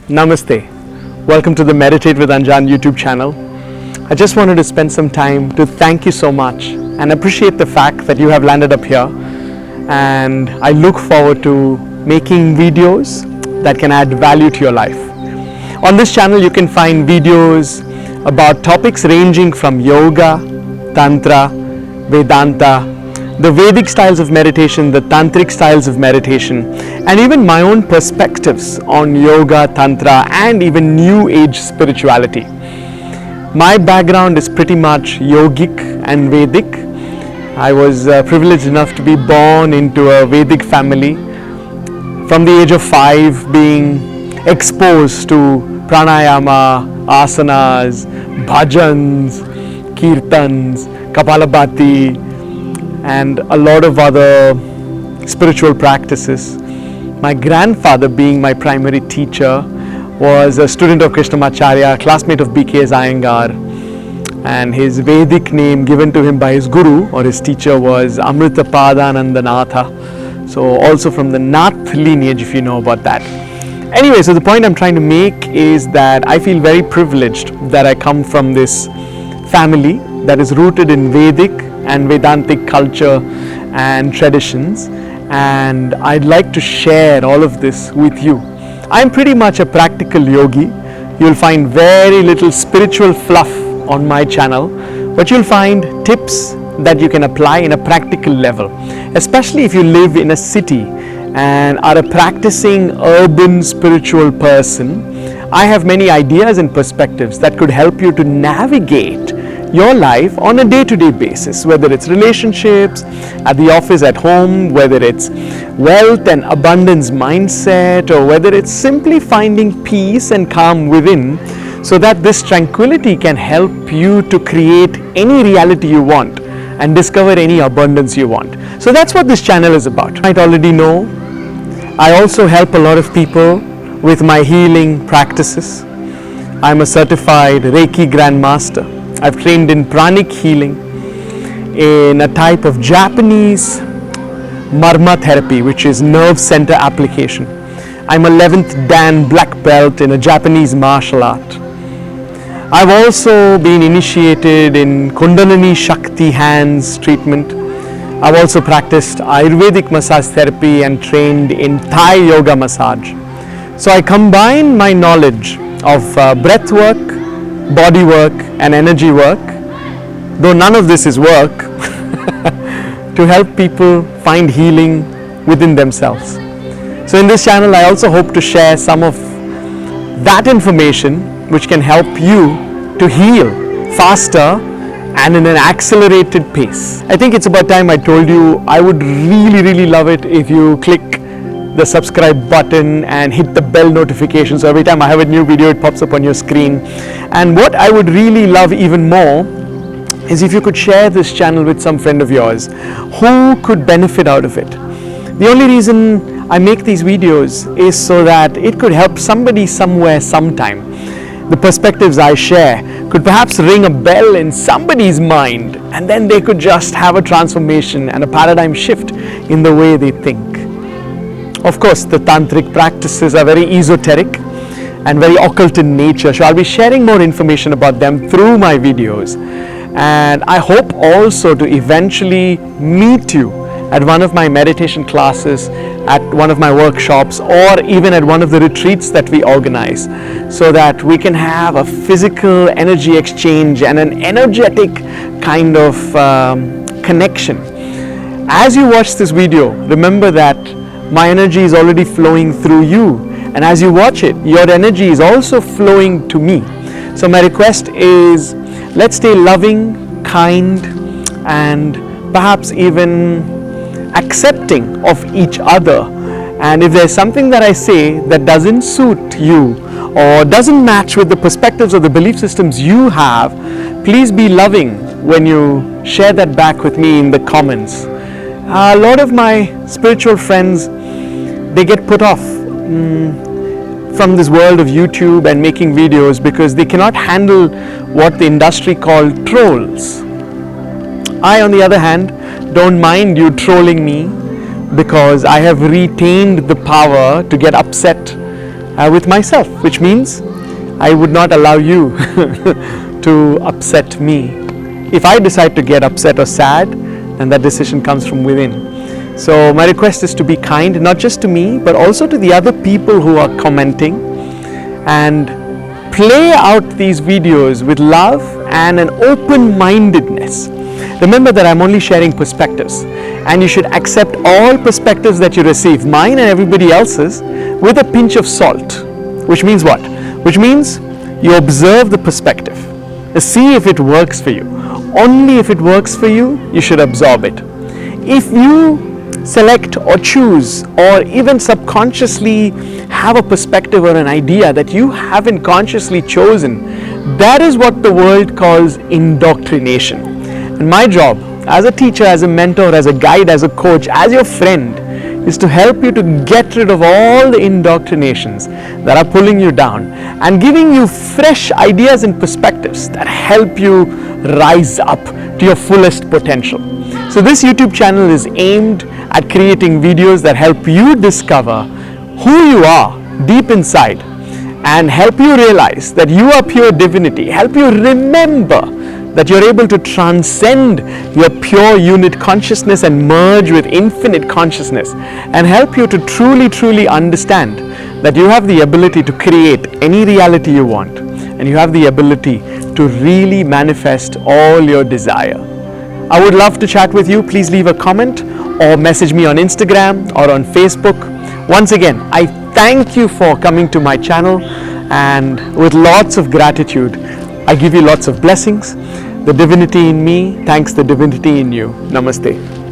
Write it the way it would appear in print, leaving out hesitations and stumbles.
Namaste. Welcome to the Meditate with Anjan YouTube channel. I just wanted to spend some time to thank you so much and appreciate the fact that you have landed up here. And I look forward to making videos that can add value to your life. On this channel, you can find videos about topics ranging from yoga, tantra, Vedanta, the Vedic styles of meditation, the tantric styles of meditation, and even my own perspectives on yoga, tantra, and even new age spirituality. My background is pretty much yogic and Vedic. I was privileged enough to be born into a Vedic family. From the age of 5, being exposed to pranayama, asanas, bhajans, kirtans, kapalabhati, and a lot of other spiritual practices. My grandfather, being my primary teacher, was a student of Krishnamacharya, classmate of B.K.S. Iyengar, and his Vedic name given to him by his guru or his teacher was Amritapadanandanatha. So also from the Nath lineage, if you know about that. Anyway, so the point I'm trying to make is that I feel very privileged that I come from this family that is rooted in Vedic and Vedantic culture and traditions, and I'd like to share all of this with you. I'm pretty much a practical yogi. You'll find very little spiritual fluff on my channel, but you'll find tips that you can apply in a practical level, especially if you live in a city and are a practicing urban spiritual person. I have many ideas and perspectives that could help you to navigate your life on a day-to-day basis, whether it's relationships, at the office, at home, whether it's wealth and abundance mindset, or whether it's simply finding peace and calm within, so that this tranquility can help you to create any reality you want and discover any abundance you want. So that's what this channel is about. You might already know, I also help a lot of people with my healing practices. I'm a certified Reiki Grandmaster. I've trained in pranic healing, in a type of Japanese marma therapy, which is nerve center application. I'm a 11th Dan black belt in a Japanese martial art. I've also been initiated in Kundalini Shakti hands treatment. I've also practiced Ayurvedic massage therapy and trained in Thai yoga massage. So I combine my knowledge of breath work, body work, and energy work, though none of this is work, to help people find healing within themselves. So in this channel, I also hope to share some of that information which can help you to heal faster and in an accelerated pace. I think it's about time I told you I would really love it if you click the subscribe button and hit the bell notification, so every time I have a new video it pops up on your screen. And what I would really love even more is if you could share this channel with some friend of yours who could benefit out of it. The only reason I make these videos is so that it could help somebody somewhere sometime. The perspectives I share could perhaps ring a bell in somebody's mind, and then they could just have a transformation and a paradigm shift in the way they think. Of course, the tantric practices are very esoteric and very occult in nature, so I'll be sharing more information about them through my videos. And I hope also to eventually meet you at one of my meditation classes, at one of my workshops, or even at one of the retreats that we organize, so that we can have a physical energy exchange and an energetic kind of connection. As you watch this video, remember that my energy is already flowing through you, and as you watch it, your energy is also flowing to me. So my request is, let's stay loving, kind, and perhaps even accepting of each other. And if there's something that I say that doesn't suit you or doesn't match with the perspectives or the belief systems you have, please be loving when you share that back with me in the comments. A lot of my spiritual friends, they get put off from this world of YouTube and making videos because they cannot handle what the industry called trolls. I, on the other hand, don't mind you trolling me because I have retained the power to get upset with myself, which means I would not allow you to upset me. If I decide to get upset or sad, then that decision comes from within. So my request is to be kind, not just to me, but also to the other people who are commenting, and play out these videos with love and an open-mindedness. Remember that I'm only sharing perspectives, and you should accept all perspectives that you receive, mine and everybody else's, with a pinch of salt. Which means what? Which means you observe the perspective, see if it works for you. Only if it works for you, you should absorb it. If you select or choose or even subconsciously have a perspective or an idea that you haven't consciously chosen, that is what the world calls indoctrination. And my job as a teacher, as a mentor, as a guide, as a coach, as your friend, is to help you to get rid of all the indoctrinations that are pulling you down and giving you fresh ideas and perspectives that help you rise up to your fullest potential. So this YouTube channel is aimed at creating videos that help you discover who you are deep inside and help you realize that you are pure divinity, help you remember that you're able to transcend your pure unit consciousness and merge with infinite consciousness, and help you to truly understand that you have the ability to create any reality you want, and you have the ability to really manifest all your desire. I would love to chat with you. Please leave a comment or message me on Instagram or on Facebook. Once again, I thank you for coming to my channel, and with lots of gratitude, I give you lots of blessings. The divinity in me thanks the divinity in you. Namaste.